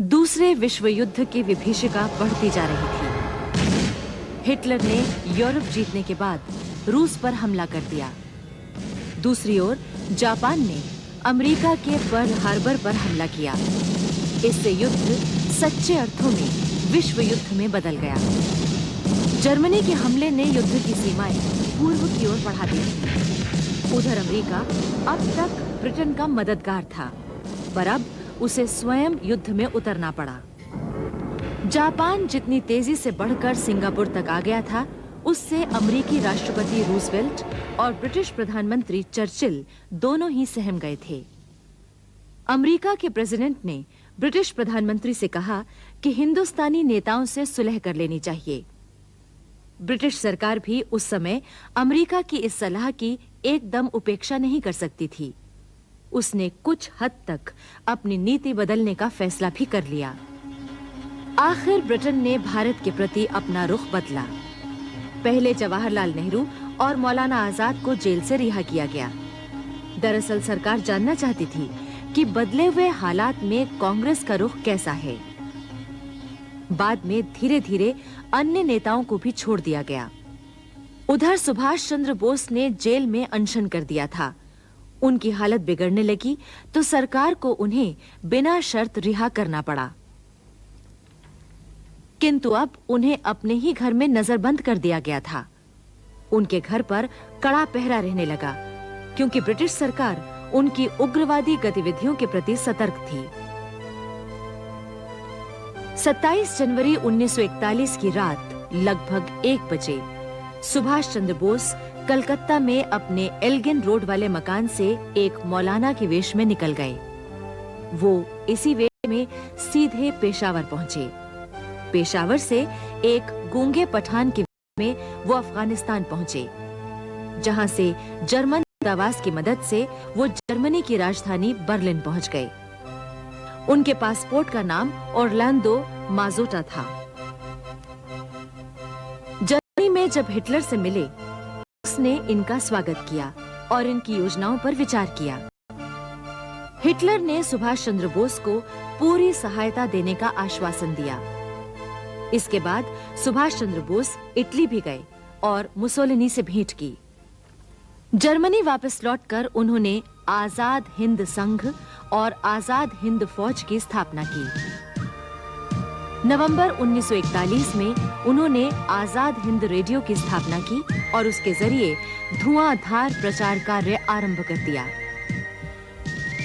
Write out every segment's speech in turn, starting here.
दूसरे विश्व युद्ध की विभीषिका बढ़ती जा रही थी। हिटलर ने यूरोप जीतने के बाद रूस पर हमला कर दिया। दूसरी ओर जापान ने अमेरिका के पर्ल हार्बर पर हमला किया। इससे युद्ध सच्चे अर्थों में विश्व युद्ध में बदल गया। जर्मनी के हमले ने युद्ध की सीमाएं पूर्व की ओर बढ़ा दी थी। उधर अमेरिका अब तक ब्रिटेन का मददगार था, पर अब उसे स्वयं युद्ध में उतरना पड़ा। जापान जितनी तेजी से बढ़कर सिंगापुर तक आ गया था, उससे अमेरिकी राष्ट्रपति रूजवेल्ट और ब्रिटिश प्रधानमंत्री चर्चिल दोनों ही सहम गए थे। अमेरिका के प्रेसिडेंट ने ब्रिटिश प्रधानमंत्री से कहा कि हिंदुस्तानी नेताओं से सुलह कर लेनी चाहिए। ब्रिटिश सरकार भी उस समय अमेरिका की इस सलाह की एकदम उपेक्षा नहीं कर सकती थी। उसने कुछ हद तक अपनी नीति बदलने का फैसला भी कर लिया। आखिर ब्रिटेन ने भारत के प्रति अपना रुख बदला। पहले जवाहरलाल नेहरू और मौलाना आजाद को जेल से रिहा किया गया। दरअसल सरकार जानना चाहती थी कि बदले हुए हालात में कांग्रेस का रुख कैसा है। बाद में धीरे-धीरे अन्य नेताओं को भी छोड़ दिया गया। उधर सुभाष चंद्र बोस ने जेल में अनशन कर दिया था। उनकी हालत बिगड़ने लगी तो सरकार को उन्हें बिना शर्त रिहा करना पड़ा। किंतु अब उन्हें अपने ही घर में नजरबंद कर दिया गया था। उनके घर पर कड़ा पहरा रहने लगा, क्योंकि ब्रिटिश सरकार उनकी उग्रवादी गतिविधियों के प्रति सतर्क थी। 27 जनवरी 1941 की रात लगभग 1 बजे सुभाष चंद्र बोस कलकत्ता में अपने एल्गिन रोड वाले मकान से एक मौलाना के वेश में निकल गए। वो इसी वेश में सीधे पेशावर पहुंचे। पेशावर से एक गूंगे पठान के वेश में वो अफगानिस्तान पहुंचे, जहां से जर्मन दूतावास की मदद से वो जर्मनी की राजधानी बर्लिन पहुंच गए। उनके पासपोर्ट का नाम ऑरलैंडो माजोटा था। जर्मनी में जब हिटलर से मिले, उसने इनका स्वागत किया और इनकी योजनाओं पर विचार किया। हिटलर ने सुभाष चंद्र बोस को पूरी सहायता देने का आश्वासन दिया। इसके बाद सुभाष चंद्र बोस इटली भी गए और मुसोलिनी से भेंट की। जर्मनी वापस लौटकर उन्होंने आजाद हिंद संघ और आजाद हिंद फौज की स्थापना की। नवंबर 1941 में उन्होंने आजाद हिंद रेडियो की स्थापना की और उसके जरिए धुआंधार प्रचार कार्य आरंभ कर दिया।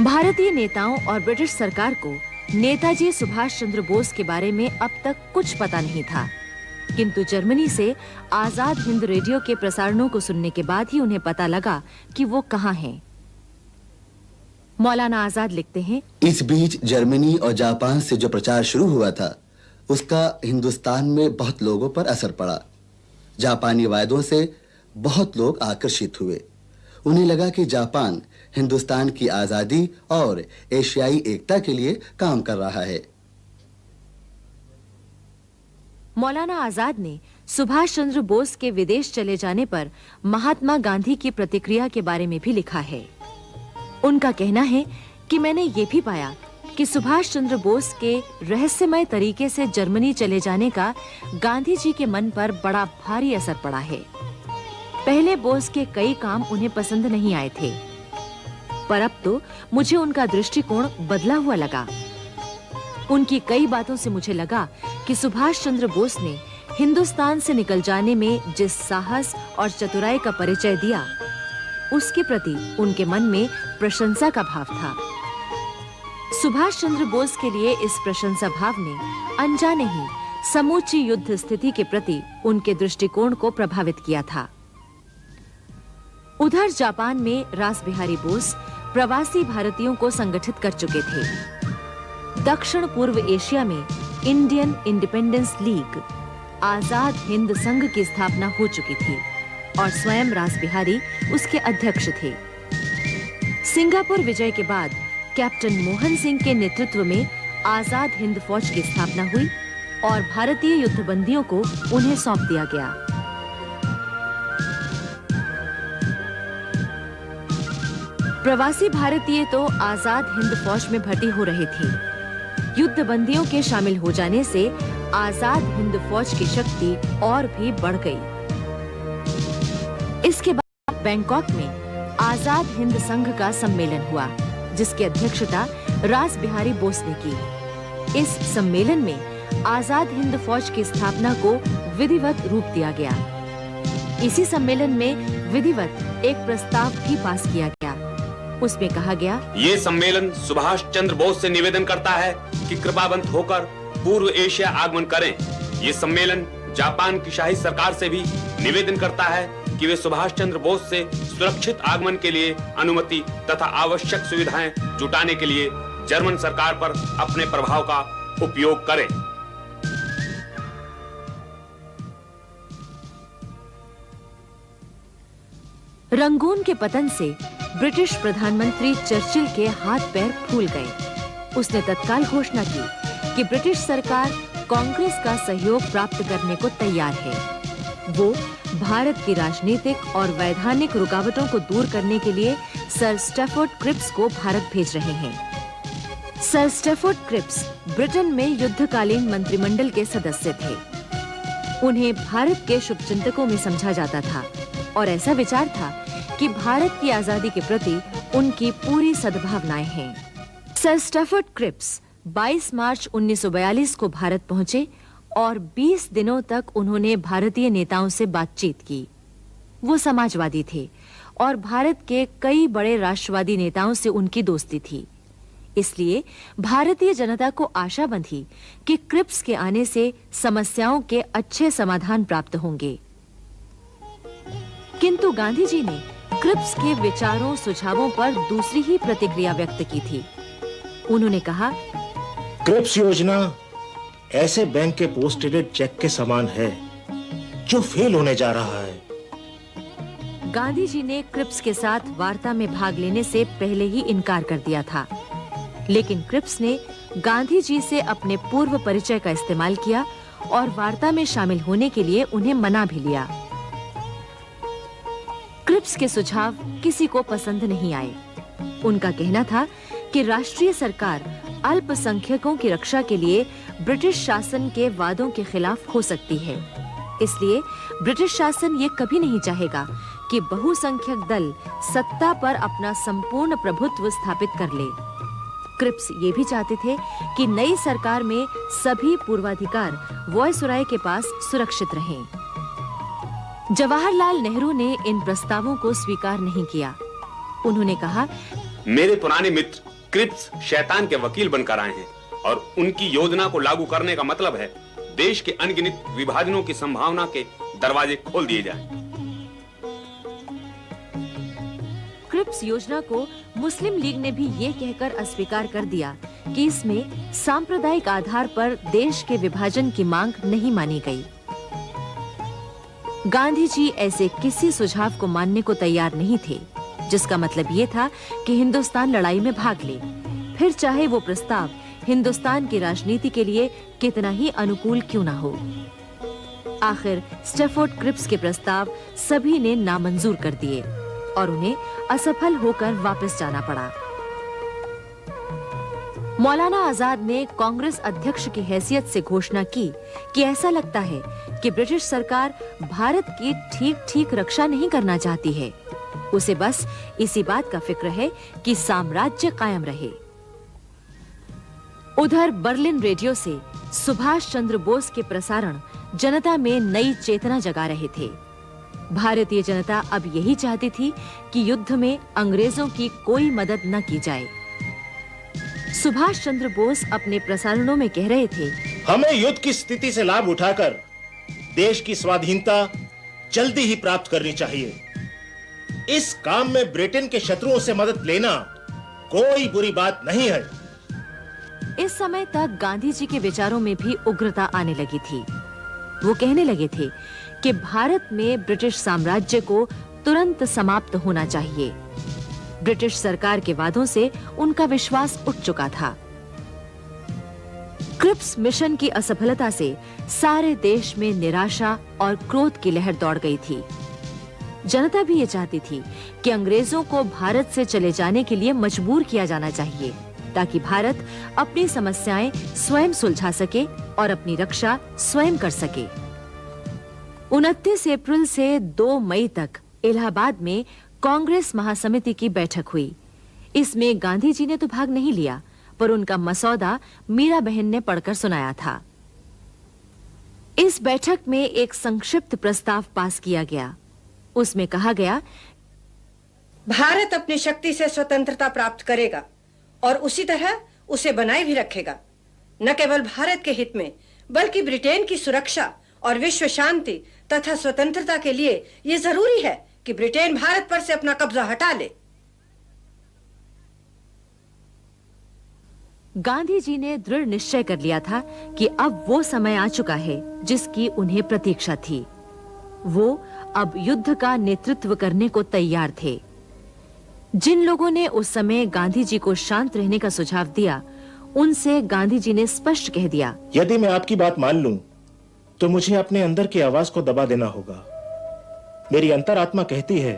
भारतीय नेताओं और ब्रिटिश सरकार को नेताजी सुभाष चंद्र बोस के बारे में अब तक कुछ पता नहीं था, किंतु जर्मनी से आजाद हिंद रेडियो के प्रसारणों को सुनने के बाद ही उन्हें पता लगा कि वो कहां हैं। मौलाना आजाद लिखते हैं, इस बीच जर्मनी और जापान से जो प्रचार शुरू हुआ था, उसका हिंदुस्तान में बहुत लोगों पर असर पड़ा। जापानी वायदों से बहुत लोग आकर्षित हुए। उन्हें लगा कि जापान हिंदुस्तान की आजादी और एशियाई एकता के लिए काम कर रहा है। मौलाना आजाद ने सुभाष चंद्र बोस के विदेश चले जाने पर महात्मा गांधी की प्रतिक्रिया के बारे में भी लिखा है। उनका कहना है कि मैंने ये भी पाया कि सुभाष चंद्र बोस के रहस्यमय तरीके से जर्मनी चले जाने का गांधी जी के मन पर बड़ा भारी असर पड़ा है। पहले बोस के कई काम उन्हें पसंद नहीं आए थे, पर अब तो मुझे उनका दृष्टिकोण बदला हुआ लगा। उनकी कई बातों से मुझे लगा कि सुभाष चंद्र बोस ने हिंदुस्तान से निकल जाने में जिस साहस और चतुराई का परिचय दिया, उसके प्रति उनके मन में प्रशंसा का भाव था। सुभाष चंद्र बोस के लिए इस प्रशंसा भाव ने अनजाने ही समूची युद्ध स्थिति के प्रति उनके दृष्टिकोण को प्रभावित किया था। उधर जापान में रास बिहारी बोस प्रवासी भारतीयों को संगठित कर चुके थे। दक्षिण पूर्व एशिया में Indian independence league, Azad Hind संघ की स्थापना हो चुकी थी और स्वयं रास बिहारी उसके अध्यक्ष थे। सिंगापुर विजय के बाद कैप्टन मोहन सिंह के नेतृत्व में आजाद हिंद फौज की स्थापना हुई और भारतीय युद्धबंदियों को उन्हें सौंप दिया गया। प्रवासी भारतीय तो आजाद हिंद फौज में भर्ती हो रहे थे, युद्ध बंदियों के शामिल हो जाने से आजाद हिंद फौज की शक्ति और भी बढ़ गई। इसके बाद बैंकॉक में आजाद हिंद संघ का सम्मेलन हुआ, जिसकी अध्यक्षता रास बिहारी बोस ने की। इस सम्मेलन में आजाद हिंद फौज की स्थापना को विधिवत रूप दिया गया। इसी सम्मेलन में विधिवत एक प्रस्ताव भी पास किया गया। उसमें कहा गया, ये सम्मेलन सुभाष चंद्र बोस से निवेदन करता है कि कृपावंत होकर पूर्व एशिया आगमन करें। ये सम्मेलन जापान की शाही सरकार से भी निवेदन करता है कि वे सुभाष चंद्र बोस से सुरक्षित आगमन के लिए अनुमति तथा आवश्यक सुविधाएं जुटाने के लिए जर्मन सरकार पर अपने प्रभाव का उपयोग करें। रंगून के पतन से ब्रिटिश प्रधानमंत्री चर्चिल के हाथ पैर फूल गए। उसने तत्काल घोषणा की कि ब्रिटिश सरकार कांग्रेस का सहयोग प्राप्त करने को तैयार है। वो भारत की राजनीतिक और वैधानिक रुकावटों को दूर करने के लिए सर स्टैफोर्ड क्रिप्स को भारत भेज रहे हैं। सर स्टैफोर्ड क्रिप्स ब्रिटेन में युद्धकालीन मंत्रिमंडल के सदस्य थे। उन्हें भारत के शुभचिंतकों में समझा जाता था और ऐसा विचार था कि भारत की आजादी के प्रति उनकी पूरी सद्भावनाएं हैं। सर स्टैफोर्ड क्रिप्स 22 मार्च 1942 को भारत पहुंचे और 20 दिनों तक उन्होंने भारतीय नेताओं से बातचीत की। वो समाजवादी थे और भारत के कई बड़े राष्ट्रवादी नेताओं से उनकी दोस्ती थी। इसलिए भारतीय जनता को आशा बंधी कि क्रिप्स के आने से समस्याओं के अच्छे समाधान प्राप्त होंगे। किंतु गांधी जी ने क्रिप्स के विचारों सुझावों पर दूसरी ही प्रतिक्रिया व्यक्त की थी। उन्होंने कहा, क्रिप्स योजना ऐसे बैंक के पोस्टेड चेक के समान है जो फेल होने जा रहा है। गांधी जी ने क्रिप्स के साथ वार्ता में भाग लेने से पहले ही इनकार कर दिया था, लेकिन क्रिप्स ने गांधी जी से अपने पूर्व परिचय का इस्तेमाल किया और वार्ता में शामिल होने के लिए उन्हें मना भी लिया। क्रिप्स के सुझाव किसी को पसंद नहीं आए। उनका कहना था कि राष्ट्रीय सरकार अल्पसंख्यकों की रक्षा के लिए ब्रिटिश शासन के वादों के खिलाफ हो सकती है। इसलिए ब्रिटिश शासन ये कभी नहीं चाहेगा कि बहुसंख्यक दल सत्ता पर अपना संपूर्ण प्रभुत्व स्थापित कर ले। क्रिप्स ये भी चाहते थे कि नई सरकार में सभी पूर्वाधिकार वॉयसराय के पास सुरक्षित रहें। जवाहरलाल नेहरू ने इन प्रस्तावों को स्वीकार नहीं किया। उन्होंने कहा, मेरे पुराने मित्र क्रिप्स शैतान के वकील बनकर आए हैं और उनकी योजना को लागू करने का मतलब है देश के अनगिनत विभाजनों की संभावना के दरवाजे खोल दिए जाएं। क्रिप्स योजना को मुस्लिम लीग ने भी ये कहकर अस्वीकार कर दिया कि इसमें सांप्रदायिक आधार पर देश के विभाजन की मांग नहीं मानी गई। गांधी जी ऐसे किसी सुझाव को मानने को तैयार नहीं थे, जिसका मतलब ये था कि हिंदुस्तान लड़ाई में भाग ले, फिर चाहे वो प्रस्ताव हिंदुस्तान की राजनीति के लिए कितना ही अनुकूल क्यों ना हो। आखिर स्टैफोर्ड क्रिप्स के प्रस्ताव सभी ने नामंजूर कर दिए और उन्हें असफल होकर वापस जाना पड़ा। मौलाना आजाद ने कांग्रेस अध्यक्ष की हैसियत से घोषणा की कि ऐसा लगता है कि ब्रिटिश सरकार भारत की ठीक-ठीक रक्षा नहीं करना चाहती है। उसे बस इसी बात का फिक्र है कि साम्राज्य कायम रहे। उधर बर्लिन रेडियो से सुभाष चंद्र बोस के प्रसारण जनता में नई चेतना जगा रहे थे। भारतीय जनता अब यही चाहती थी कि युद्ध में अंग्रेजों की कोई मदद न की जाए। सुभाष चंद्र बोस अपने प्रसारणों में कह रहे थे, हमें युद्ध की स्थिति से लाभ उठाकर देश की स्वाधीनता जल्दी ही प्राप्त करनी चाहिए। इस काम में ब्रिटेन के शत्रुओं से मदद लेना कोई बुरी बात नहीं है। इस समय तक गांधी जी के विचारों में भी उग्रता आने लगी थी। वो कहने लगे थे कि भारत में ब्रिटिश साम्राज्य को तुरंत समाप्त होना चाहिए। ब्रिटिश सरकार के वादों से उनका विश्वास उठ चुका था। क्रिप्स मिशन की असफलता से सारे देश में निराशा और क्रोध की लहर दौड़ गई थी। जनता भी ये चाहती थी कि अंग्रेजों को भारत से चले जाने के लिए मजबूर किया जाना चाहिए। ताकि भारत अपनी समस्याएं स्वयं सुलझा सके और अपनी रक्षा स्वयं कर सके। 29 अप्रैल से 2 मई तक इलाहाबाद में कांग्रेस महासमिति की बैठक हुई। इसमें गांधी जी ने तो भाग नहीं लिया, पर उनका मसौदा मीरा बहन ने पढ़कर सुनाया था। इस बैठक में एक संक्षिप्त प्रस्ताव पास किया गया। उसमें कहा गया, भारत अपनी शक्ति से स्वतंत्रता प्राप्त करेगा और उसी तरह उसे बनाए भी रखेगा। न केवल भारत के हित में, बल्कि ब्रिटेन की सुरक्षा और विश्व शांति तथा स्वतंत्रता के लिए यह जरूरी है कि ब्रिटेन भारत पर से अपना कब्जा हटा ले। गांधी जी ने दृढ़ निश्चय कर लिया था कि अब वो समय आ चुका है जिसकी उन्हें प्रतीक्षा थी। वो अब युद्ध का नेतृत्व करने को तैयार थे। जिन लोगों ने उस समय गांधी जी को शांत रहने का सुझाव दिया, उनसे गांधी जी ने स्पष्ट कह दिया, यदि मैं आपकी बात मान लूं, तो मुझे अपने अंदर की आवाज को दबा देना होगा। मेरी अंतरात्मा कहती है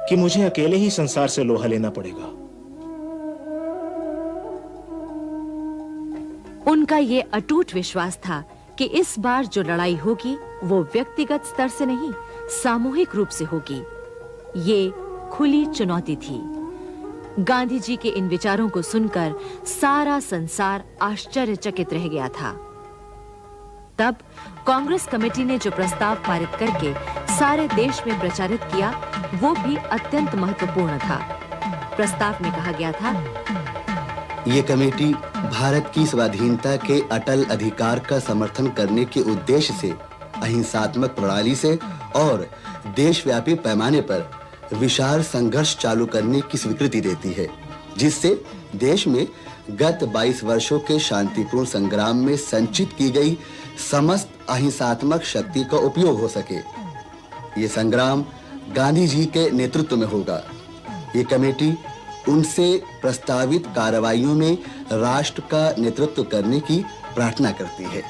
कि मुझे अकेले ही संसार से लोहा लेना पड़ेगा। उनका ये अटूट विश्वास था कि इस बार जो लड़ाई होगी वो व्यक्तिगत स्तर से नहीं, सामूहिक रूप से होगी। ये खुली चुनौती थी। गांधी जी के इन विचारों को सुनकर सारा संसार आश्चर्यचकित रह गया था। तब कांग्रेस कमेटी ने जो प्रस्ताव पारित करके सारे देश में प्रचारित किया, वो भी अत्यंत महत्वपूर्ण था। प्रस्ताव में कहा गया था, ये कमेटी भारत की स्वाधीनता के अटल अधिकार का समर्थन करने के उद्देश्य से अहिंसात्मक प्रणाली से और देशव्यापी पैमाने पर विशाल संघर्ष चालू करने की स्वीकृति देती है, जिससे देश में गत 22 वर्षों के शांतिपूर्ण संग्राम में संचित की गई समस्त अहिंसात्मक शक्ति का उपयोग हो सके। ये संग्राम गांधी जी के नेतृत्व में होगा। ये कमेटी उनसे प्रस्तावित कार्रवाइयों में राष्ट्र का नेतृत्व करने की प्रार्थना करती है।